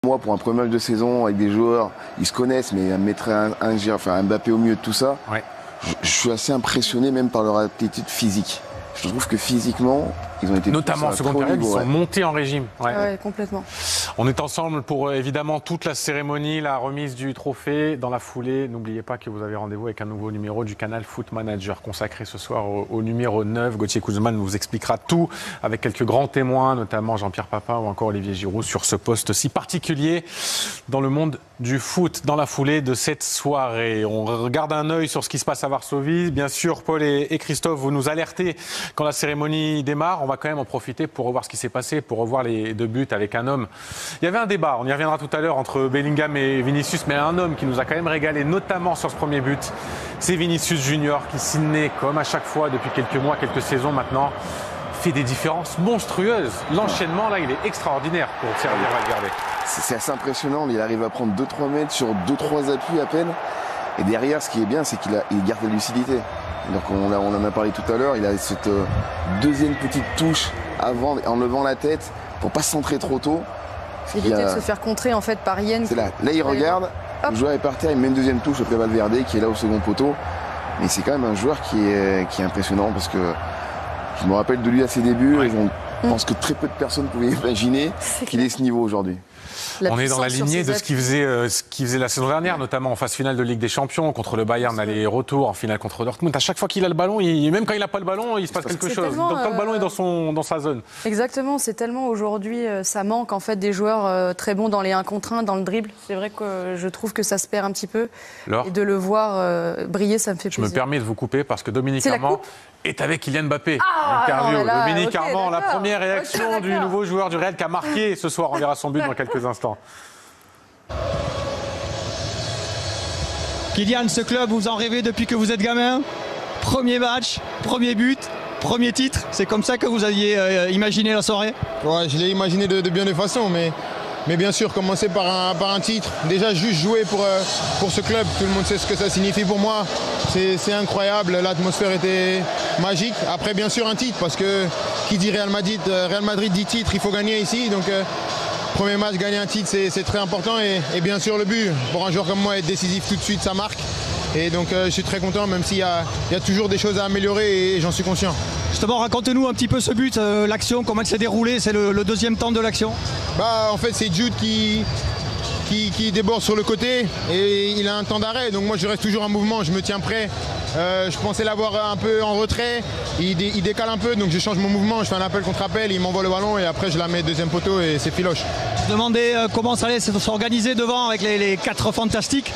Moi, pour un premier match de saison avec des joueurs, ils se connaissent, mais mettre un Mbappé au milieu de tout ça, ouais. Je suis assez impressionné même par leur aptitude physique. Je trouve que physiquement, ils ont été notamment en seconde période, ils sont montés en régime. Ouais. Ouais, complètement. On est ensemble pour évidemment toute la cérémonie, la remise du trophée. Dans la foulée, n'oubliez pas que vous avez rendez-vous avec un nouveau numéro du canal Foot Manager consacré ce soir au numéro 9. Gauthier Kouzman vous expliquera tout avec quelques grands témoins, notamment Jean-Pierre Papin ou encore Olivier Giroud sur ce poste si particulier dans le monde du foot. Dans la foulée de cette soirée, on regarde un œil sur ce qui se passe à Varsovie. Bien sûr, Paul et Christophe, vous nous alertez quand la cérémonie démarre. On va quand même en profiter pour revoir ce qui s'est passé, pour revoir les 2 buts avec un homme. Il y avait un débat, on y reviendra tout à l'heure, entre Bellingham et Vinicius, mais un homme qui nous a quand même régalé, notamment sur ce premier but, c'est Vinicius Junior, qui Sydney, comme à chaque fois depuis quelques mois, quelques saisons maintenant, fait des différences monstrueuses. L'enchaînement, là, il est extraordinaire pour servir à le garder. C'est assez impressionnant, il arrive à prendre 2-3 mètres sur 2-3 appuis à peine. Et derrière, ce qui est bien, c'est qu'il garde la lucidité. Donc on en a parlé tout à l'heure, il a cette deuxième petite touche avant, en levant la tête pour pas se centrer trop tôt. Éviter de se faire contrer en fait par Yen. C'est là il regarde, le joueur est par terre, il met une deuxième touche après Valverde qui est là au second poteau. Mais c'est quand même un joueur qui est impressionnant parce que je me rappelle de lui à ses débuts et je pense que très peu de personnes pouvaient imaginer qu'il ait ce niveau aujourd'hui. On est dans la lignée de ce qu'il faisait la saison dernière, notamment en phase finale de Ligue des Champions, contre le Bayern aller-retour, en finale contre Dortmund. À chaque fois qu'il a le ballon, même quand il n'a pas le ballon, il se passe quelque chose. Donc quand le ballon est dans sa zone. Exactement, c'est tellement aujourd'hui, ça manque en fait des joueurs très bons dans les 1 contre 1, dans le dribble. C'est vrai que je trouve que ça se perd un petit peu. Et de le voir briller, ça me fait plaisir. Je me permets de vous couper parce que Dominique Armand est avec Kylian Mbappé. Dominique Armand, la première réaction du nouveau joueur du Real qui a marqué ce soir. On verra son but dans quelques instants. Kylian, ce club, vous en rêvez depuis que vous êtes gamin. Premier match, premier but, premier titre. C'est comme ça que vous aviez imaginé la soirée? Ouais, je l'ai imaginé de bien des façons, mais bien sûr, commencer par un titre. Déjà, juste jouer pour ce club, tout le monde sait ce que ça signifie pour moi. C'est incroyable, l'atmosphère était magique. Après, bien sûr, un titre, parce que qui dit Real Madrid dit titre, il faut gagner ici. Donc, premier match, gagner un titre, c'est très important. Et bien sûr, le but, pour un joueur comme moi, être décisif tout de suite, ça marque. Et donc, je suis très content, même s'il y a toujours des choses à améliorer et j'en suis conscient. Justement, racontez-nous un petit peu ce but, l'action, comment elle s'est déroulée. C'est le deuxième temps de l'action. En fait, c'est Jude qui déborde sur le côté et il a un temps d'arrêt. Donc moi, je reste toujours en mouvement, je me tiens prêt. Je pensais l'avoir un peu en retrait. Il décale un peu, donc je change mon mouvement. Je fais un appel contre appel, il m'envoie le ballon et après, je la mets deuxième poteau et c'est filoche. Je demandais comment ça allait s'organiser devant avec les 4 fantastiques.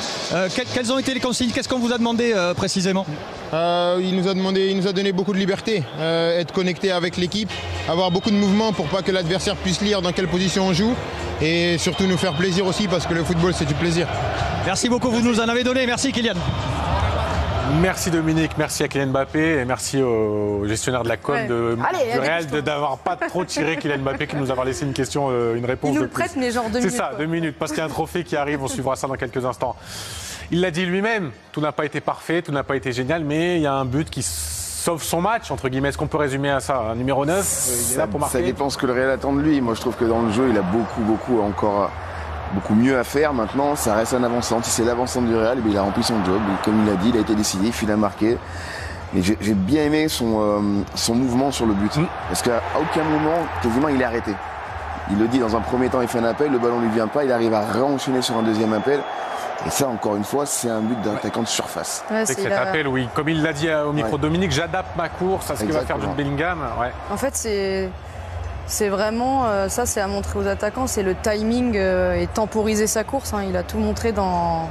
Quelles ont été les consignes? Qu'est-ce qu'on vous a demandé précisément? Il nous a donné beaucoup de liberté, être connecté avec l'équipe, avoir beaucoup de mouvements pour pas que l'adversaire puisse lire dans quelle position on joue et surtout nous faire plaisir aussi parce que le football c'est du plaisir. Merci beaucoup, vous nous en avez donné. Merci Kylian. Merci Dominique, merci à Kylian Mbappé et merci au gestionnaire de la com du Real d'avoir pas trop tiré Kylian Mbappé, qui nous avoir laissé une question, une réponse. Il nous le prête, mais genre 2 minutes. C'est ça, 2 minutes, parce qu'il y a un trophée qui arrive, on suivra ça dans quelques instants. Il l'a dit lui-même, tout n'a pas été parfait, tout n'a pas été génial, mais il y a un but qui sauve son match, entre guillemets. Est-ce qu'on peut résumer à ça? Un numéro 9, il est là pour marquer. Ça dépend ce que le Real attend de lui. Moi, je trouve que dans le jeu, il a beaucoup mieux à faire. Maintenant, ça reste un avant-centre. Si c'est l'avant-centre du Real, il a rempli son job. Et comme il l'a dit, il a été décisif, il a marqué. Et j'ai bien aimé son mouvement sur le but. Parce qu'à aucun moment, quasiment, il est arrêté. Il le dit, dans un premier temps, il fait un appel, le ballon ne lui vient pas, il arrive à réenchaîner sur un deuxième appel. Et ça, encore une fois, c'est un but d'attaquant de surface. C'est que cet appel, oui, comme il l'a dit au micro de Dominique, j'adapte ma course à ce qu'il va faire Jude Bellingham. En fait, c'est vraiment, ça c'est à montrer aux attaquants, c'est le timing et temporiser sa course. Il a tout montré dans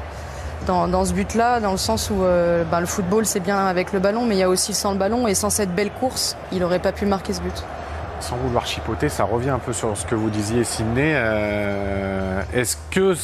ce but-là, dans le sens où le football c'est bien avec le ballon, mais il y a aussi sans le ballon, et sans cette belle course, il n'aurait pas pu marquer ce but. Sans vouloir chipoter, ça revient un peu sur ce que vous disiez, Sydney. Est-ce que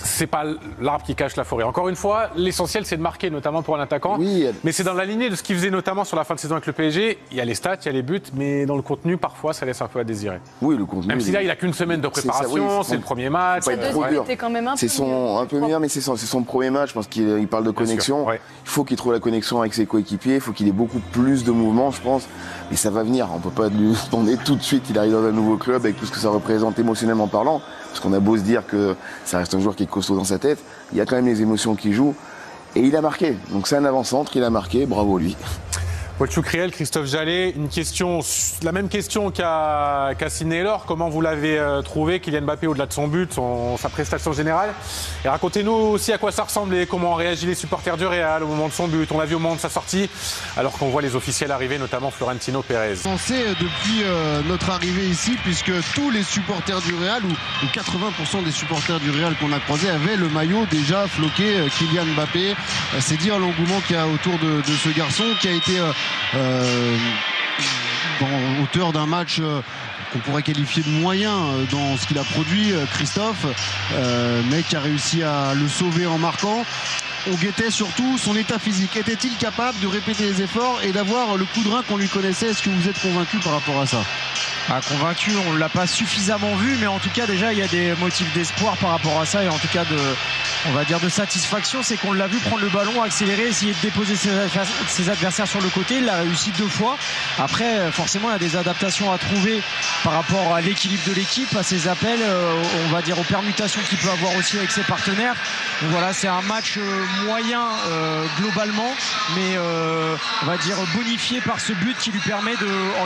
c'est pas l'arbre qui cache la forêt? Encore une fois, l'essentiel c'est de marquer, notamment pour un attaquant. Oui. Mais c'est dans la lignée de ce qu'il faisait notamment sur la fin de saison avec le PSG. Il y a les stats, il y a les buts, mais dans le contenu, parfois, ça laisse un peu à désirer. Oui, le contenu. Même si là, il n'a qu'une semaine de préparation, c'est le premier match. C'est quand même un peu mieux, mais c'est son premier match. Je pense qu'il parle de connexion. Il faut qu'il trouve la connexion avec ses coéquipiers. Il faut qu'il ait beaucoup plus de mouvements, je pense. Mais ça va venir. On ne peut pas lui demander tout de suite. Il arrive dans un nouveau club avec tout ce que ça représente émotionnellement parlant. Parce qu'on a beau se dire que ça reste un joueur qui est costaud dans sa tête, il y a quand même les émotions qui jouent. Et il a marqué. Donc c'est un avant-centre, il a marqué, bravo lui. Paul Choucriel, Christophe Jallet, une question, la même question qu'a Sidney Laure. Comment vous l'avez trouvé, Kylian Mbappé, au-delà de son but, sa prestation générale? Et racontez-nous aussi à quoi ça ressemble et comment ont réagi les supporters du Real au moment de son but. On l'a vu au moment de sa sortie, alors qu'on voit les officiels arriver, notamment Florentino Pérez. On sait depuis notre arrivée ici, puisque tous les supporters du Real, ou 80% des supporters du Real qu'on a croisés, avaient le maillot déjà floqué Kylian Mbappé. C'est dire l'engouement qu'il y a autour de ce garçon qui a été auteur d'un match qu'on pourrait qualifier de moyen dans ce qu'il a produit, Christophe, mais qui a réussi à le sauver en marquant. On guettait surtout son état physique. Était-il capable de répéter les efforts et d'avoir le coup de rein qu'on lui connaissait? Est-ce que vous êtes convaincu par rapport à ça? Convaincu, on ne l'a pas suffisamment vu, mais en tout cas déjà il y a des motifs d'espoir par rapport à ça, et en tout cas on va dire de satisfaction. C'est qu'on l'a vu prendre le ballon, accélérer, essayer de déposer ses adversaires sur le côté. Il l'a réussi 2 fois. Après forcément il y a des adaptations à trouver par rapport à l'équilibre de l'équipe, à ses appels, on va dire aux permutations qu'il peut avoir aussi avec ses partenaires. Donc voilà, c'est un match moyen globalement, mais on va dire bonifié par ce but qui lui permet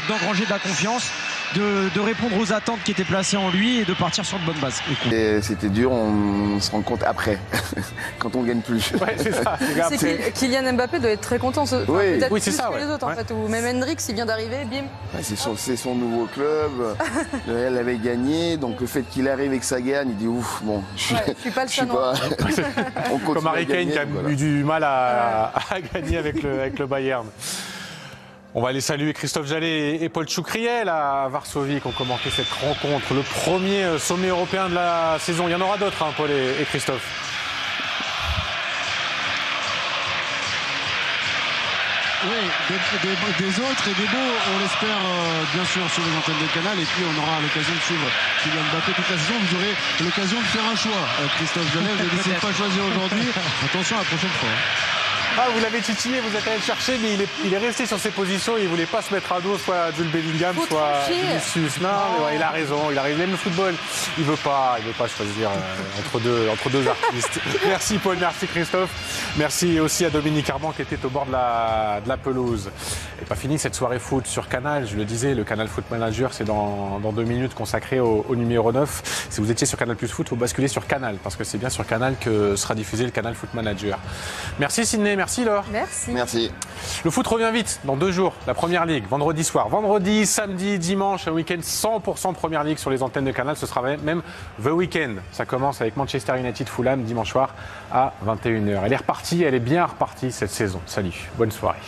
d'engranger de la confiance, de répondre aux attentes qui étaient placées en lui et de partir sur de bonnes bases. C'était dur, on se rend compte après, quand on gagne plus. Ouais, c'est ça. Kylian Mbappé doit être très content. Oui, peut-être c'est plus ça, que les autres, en fait. Ou même Hendrix, il vient d'arriver, bim. Ouais, c'est son nouveau club. Le Real avait gagné, donc le fait qu'il arrive et que ça gagne, il dit ouf, bon, je suis pas le Chanois. Comme Harry Kane qui a eu du mal à gagner avec le Bayern. On va aller saluer Christophe Jallet et Paul Choucriel à Varsovie qui ont commenté cette rencontre, le premier sommet européen de la saison. Il y en aura d'autres, hein, Paul et Christophe. Oui, des autres et des beaux, on l'espère bien sûr sur les antennes de Canal, et puis on aura l'occasion de suivre Kylian Mbappé toute la saison. Vous aurez l'occasion de faire un choix, Christophe Jallet. Vous avez décidé de pas choisir aujourd'hui. Attention à la prochaine fois. Vous l'avez titillé, vous êtes allé le chercher, mais il est resté sur ses positions. Il ne voulait pas se mettre à dos, soit Jude Bellingham, soit Vinicius. Non, mais ouais, il a raison. Il aime le football. Il veut pas choisir entre deux artistes. Merci Paul, merci Christophe. Merci aussi à Dominique Arban qui était au bord de la pelouse. Et pas fini cette soirée foot sur Canal. Je le disais, le Canal Foot Manager, c'est dans 2 minutes consacré au numéro 9. Si vous étiez sur Canal Plus Foot, vous basculez sur Canal, parce que c'est bien sur Canal que sera diffusé le Canal Foot Manager. Merci Sidney, merci Laure. Merci. Le foot revient vite, dans 2 jours, la Première Ligue, vendredi soir. Vendredi, samedi, dimanche, un week-end 100% Première Ligue sur les antennes de Canal. Ce sera même The Weekend. Ça commence avec Manchester United Fulham dimanche soir à 21h. Elle est repartie, elle est bien repartie cette saison. Salut, bonne soirée.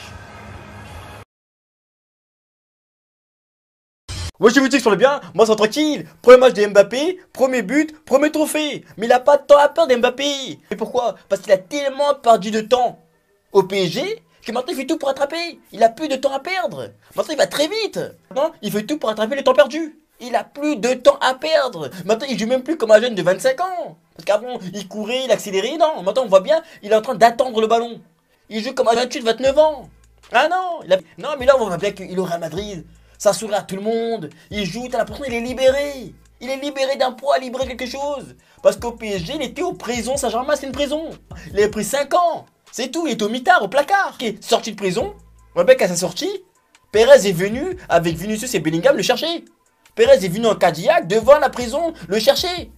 Moi je vous dis que sur le bien, moi c'est tranquille. Premier match de Mbappé, premier but, premier trophée. Mais il n'a pas de temps à perdre Mbappé. Et pourquoi? Parce qu'il a tellement perdu de temps au PSG que maintenant il fait tout pour rattraper. Il a plus de temps à perdre. Maintenant il va très vite. Non, il fait tout pour rattraper le temps perdu. Il a plus de temps à perdre. Maintenant il joue même plus comme un jeune de 25 ans. Parce qu'avant il courait, il accélérait. Non, maintenant on voit bien, il est en train d'attendre le ballon. Il joue comme un 28-29 ans. Ah non, non mais là on voit bien qu'il est au Real Madrid. Ça sourit à tout le monde, il joue, t'as l'impression qu'il est libéré. Il est libéré d'un poids, libéré de quelque chose. Parce qu'au PSG, il était aux prisons, Saint-Germain, c'est une prison. Il avait pris 5 ans, c'est tout, il est au mitard, au placard. Il est sorti de prison, on voit bien qu'à sa sortie, Pérez est venu avec Vinicius et Bellingham le chercher. Pérez est venu en Cadillac devant la prison le chercher.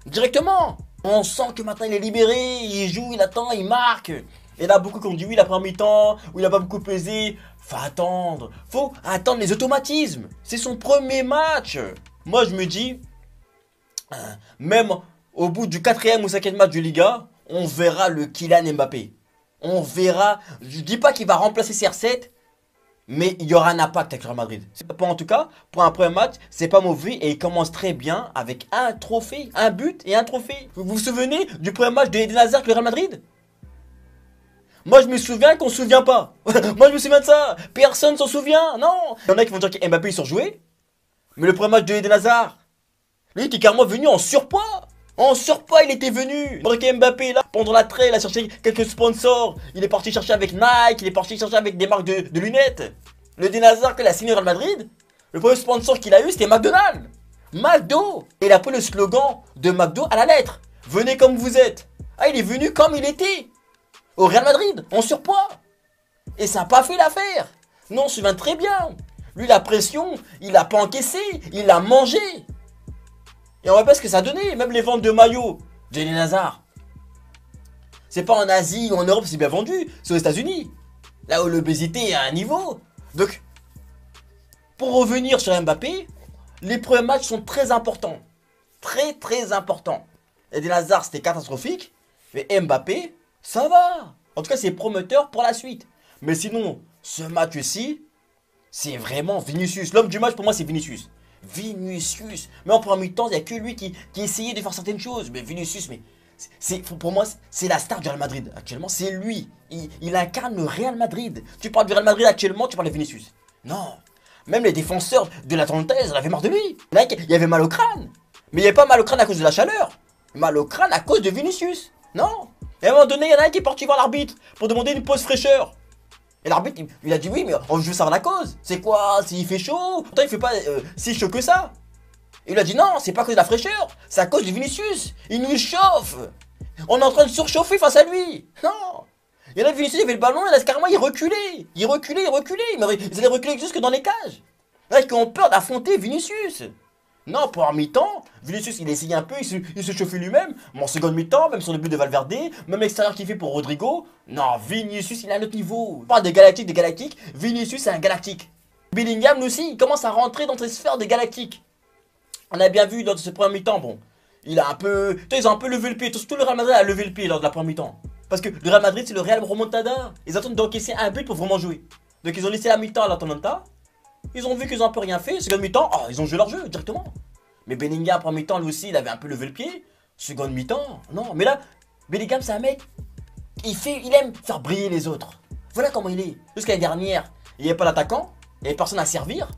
Directement. On sent que maintenant il est libéré, il joue, il attend, il marque. Et là, beaucoup qui ont dit oui, il a pris un mi-temps, ou il a pas beaucoup pesé. Faut attendre les automatismes. C'est son premier match. Moi, je me dis, même au bout du 4e ou 5e match de Liga, on verra le Kylian Mbappé. On verra. Je dis pas qu'il va remplacer CR7, mais il y aura un impact avec le Real Madrid. En tout cas, pour un premier match, c'est pas mauvais et il commence très bien avec un trophée, un but et un trophée. Vous vous souvenez du premier match de Eden Hazard avec le Real Madrid? Moi je me souviens qu'on se souvient pas. Moi je me souviens de ça. Personne s'en souvient. Non. Il y en a qui vont dire que Mbappé il surjoué. Mais le premier match de Eden Hazard, lui il était carrément venu en surpoids. En surpoids il était venu. Alors que Mbappé là, pendant la trail, il a cherché quelques sponsors. Il est parti chercher avec Nike, il est parti chercher avec des marques de lunettes. Le Eden Hazard qu'il a signé au Real Madrid, le premier sponsor qu'il a eu c'était McDonald's. McDo. Et il a pris le slogan de McDo à la lettre. Venez comme vous êtes. Ah, il est venu comme il était. Au Real Madrid, en surpoids. Et ça n'a pas fait l'affaire. Non, on se souvient très bien. Lui, la pression, il l'a pas encaissé. Il l'a mangé. Et on voit pas ce que ça a donné. Même les ventes de maillots. Eden Hazard. C'est pas en Asie ou en Europe, c'est bien vendu. C'est aux États-Unis. Là où l'obésité est à un niveau. Donc, pour revenir sur Mbappé, les premiers matchs sont très importants. Très, très importants. Eden Hazard, c'était catastrophique. Mais Mbappé, ça va. En tout cas, c'est prometteur pour la suite. Mais sinon, ce match-ci, c'est vraiment Vinicius. L'homme du match, pour moi, c'est Vinicius. Vinicius. Mais en premier temps, il n'y a que lui qui essayait de faire certaines choses. Mais Vinicius, mais pour moi, c'est la star du Real Madrid. Actuellement, c'est lui. Il incarne le Real Madrid. Tu parles du Real Madrid actuellement, tu parles de Vinicius. Non. Même les défenseurs de l'Atalanta, ils en avaient marre de lui. Il y avait mal au crâne. Mais il n'y avait pas mal au crâne à cause de la chaleur. Mal au crâne à cause de Vinicius. Non. Et à un moment donné, il y en a un qui est parti voir l'arbitre pour demander une pause fraîcheur. Et l'arbitre, il a dit oui, mais je veux savoir la cause. C'est quoi? S'il fait chaud? Pourtant, il fait pas si chaud que ça. Et il a dit non, c'est pas à cause de la fraîcheur. C'est à cause de Vinicius. Il nous chauffe. On est en train de surchauffer face à lui. Non. Il y en a Vinicius, il avait le ballon, et là, carrément, il reculait. Il reculait. Mais ils allaient reculer jusque dans les cages. Là, ils ont peur d'affronter Vinicius. Non, pour un mi-temps, Vinicius, il essayait un peu, il se chauffait lui-même. Mais en seconde mi-temps, même sur le but de Valverde, même l'extérieur qu'il fait pour Rodrigo. Non, Vinicius, il a un autre niveau. On parle des galactiques. Vinicius, c'est un galactique. Bellingham, lui aussi, il commence à rentrer dans ces sphères des galactiques. On a bien vu dans ce premier mi-temps, bon, il a un peu, ils ont un peu levé le pied. Tout le Real Madrid a levé le pied lors de la première mi-temps. Parce que le Real Madrid, c'est le Real Remontada. Ils attendent d'encaisser un but pour vraiment jouer. Donc ils ont laissé la mi-temps à l'Atalanta. Ils ont vu qu'ils ont un peu rien fait. Seconde mi-temps, oh, ils ont joué leur jeu directement. Mais Bellingham, premier mi-temps, lui aussi, il avait un peu levé le pied. Seconde mi-temps, non. Mais là, Bellingham, c'est un mec, il aime faire briller les autres. Voilà comment il est. Jusqu'à l'année dernière, il n'y avait pas d'attaquant, il n'y avait personne à servir.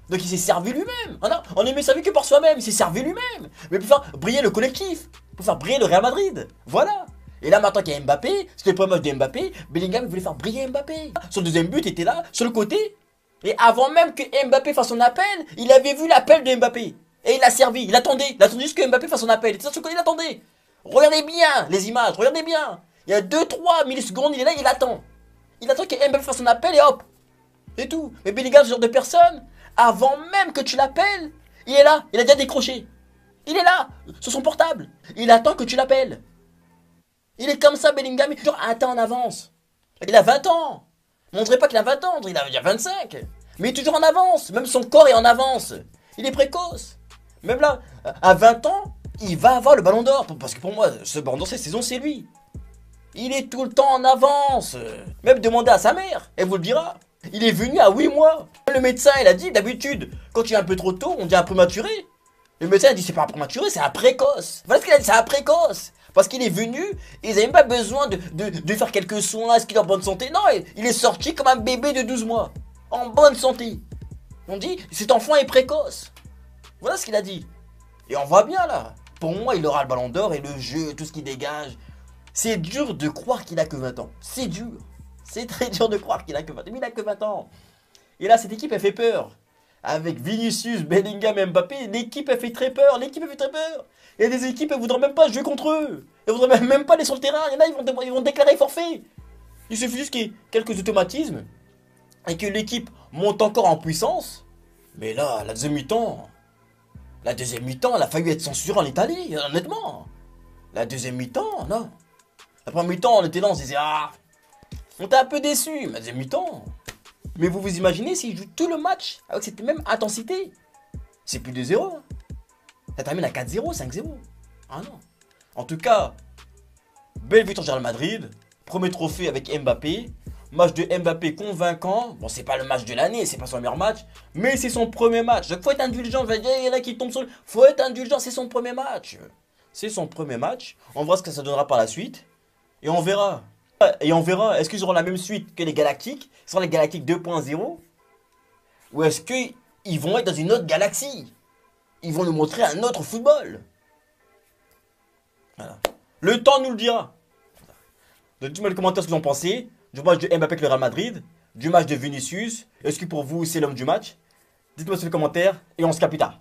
Donc il s'est servi lui-même. On n'est mieux servi que par soi-même, il s'est servi lui-même. Mais pour faire briller le collectif, pour faire briller le Real Madrid. Voilà. Et là maintenant qu'il y a Mbappé, c'était le premier match de Mbappé, Bellingham voulait faire briller Mbappé. Son deuxième but était là, sur le côté. Et avant même que Mbappé fasse son appel, il avait vu l'appel de Mbappé. Et il a servi, il attendait juste que Mbappé fasse son appel. Il était sur le côté, il attendait. Regardez bien les images, regardez bien. Il y a 2-3 millisecondes, il est là, il attend. Il attend que Mbappé fasse son appel et hop. C'est tout. Mais Bellingham, ce genre de personne, avant même que tu l'appelles, il est là, il a déjà décroché. Il est là, sur son portable. Il attend que tu l'appelles. Il est comme ça, Bellingham, il est toujours un temps en avance. Il a 20 ans. Ne montrez pas qu'il a 20 ans, il a 25. Mais il est toujours en avance, même son corps est en avance. Il est précoce. Même là, à 20 ans, il va avoir le ballon d'or. Parce que pour moi, ce ballon d'or cette saison, c'est lui. Il est tout le temps en avance. Même demandez à sa mère, elle vous le dira. Il est venu à 8 mois. Le médecin, il a dit, d'habitude, quand tu es un peu trop tôt, on dit un prématuré. Le médecin a dit, c'est pas un prématuré, c'est un précoce. Voilà ce qu'il a dit, c'est un précoce. Parce qu'il est venu, ils n'avaient même pas besoin de faire quelques soins, est-ce qu'il est en bonne santé. Non, il est sorti comme un bébé de 12 mois. En bonne santé. On dit, cet enfant est précoce. Voilà ce qu'il a dit. Et on voit bien là. Pour moi, il aura le ballon d'or et le jeu, tout ce qu'il dégage. C'est dur de croire qu'il a que 20 ans. C'est dur. C'est très dur de croire qu'il a que 20 ans. Mais il a que 20 ans. Et là, cette équipe, elle fait peur. Avec Vinicius, Bellingham et Mbappé, l'équipe, elle fait très peur. L'équipe, elle fait très peur. Il y a des équipes, elles ne voudraient même pas jouer contre eux. Elles ne voudraient même pas aller sur le terrain. Il y en a, ils vont déclarer forfait. Il suffit juste qu'il y ait quelques automatismes et que l'équipe monte encore en puissance. Mais là, la deuxième mi-temps, elle a failli être censurée en Italie, honnêtement. La deuxième mi-temps, non. La première mi-temps, on était là, on se disait, ah, on était un peu déçus. La deuxième mi-temps. Mais vous vous imaginez s'ils jouent tout le match avec cette même intensité? C'est plus de 0. Ça termine à 4-0, 5-0. Ah non. En tout cas, belle victoire du Real Madrid. Premier trophée avec Mbappé. Match de Mbappé convaincant. Bon, c'est pas le match de l'année, c'est pas son meilleur match. Mais c'est son premier match. Donc faut être indulgent. Il y en a qui tombent sur le... Faut être indulgent, c'est son premier match. C'est son premier match. On verra ce que ça donnera par la suite. Et on verra. Est-ce qu'ils auront la même suite que les Galactiques? Ce seront les Galactiques 2.0? Ou est-ce qu'ils vont être dans une autre galaxie? Ils vont nous montrer un autre football. Voilà. Le temps nous le dira. Donc dites-moi dans les commentaires ce que vous en pensez. Du match de Mbappé avec le Real Madrid. Du match de Vinicius. Est-ce que pour vous c'est l'homme du match? Dites-moi sur les commentaires. Et on se capte plus tard.